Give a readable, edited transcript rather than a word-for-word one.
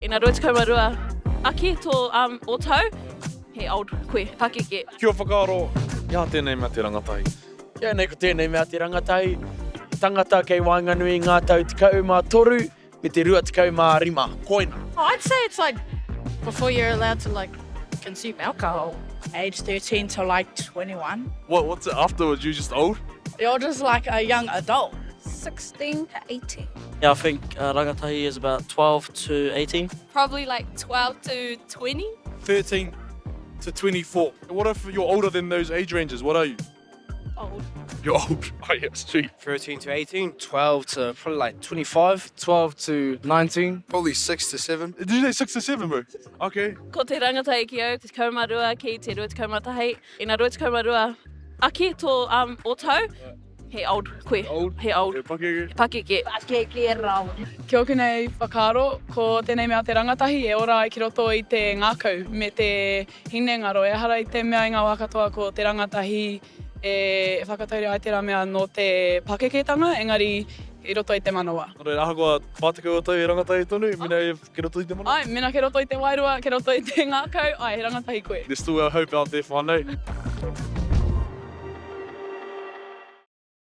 Ina rua te kaumarua. Aki tō o tau, he old koe, Pakeke. Kia whakaaro, ia tēnei mea te rangatahi. Ia nei ko tēnei mea te rangatahi. Tangata kei Wainganui ngā tau 13, me te rua 15. Koina. I'd say it's like before you're allowed to like consume alcohol. Age 13 to like 21. What's it afterwards? You just old? You're just like a young adult. 16 to 18. Yeah, I think Rangatahi is about 12 to 18. Probably like 12 to 20. 13 to 24. What if you're older than those age ranges? What are you? Old. You're old. Oh, yes, sweet. 13 to 18, 12 to probably like 25, 12 to 19. Probably 6 to 7. Did you say 6 to 7, bro? Okay. Ko te rangatahi ki au, te kaumarua ki te rua te kaumatahi. Ina rua te kaumarua. Aki tō o tau, he old koe. Old? He old. He Pakeke. Pakeke. Pakeke rau. Kia ora nei whakaaro, ko tēnei mea te rangatahi e ora ki roto i te ngākau me te hinengaro. E hara i te mea i ngā wā katoa ko te rangatahi e whakatauri ai te rā mea no te pakeketanga, engari i roto i te manawa. Ore, ahakoa pātika o tau e rangatahi tonu, mina e ke roto i te mana? Ai, mena ke roto i te wairua, ke roto i te ngākau, ai, he rangatahi koe. There's still a hope out there, whānau.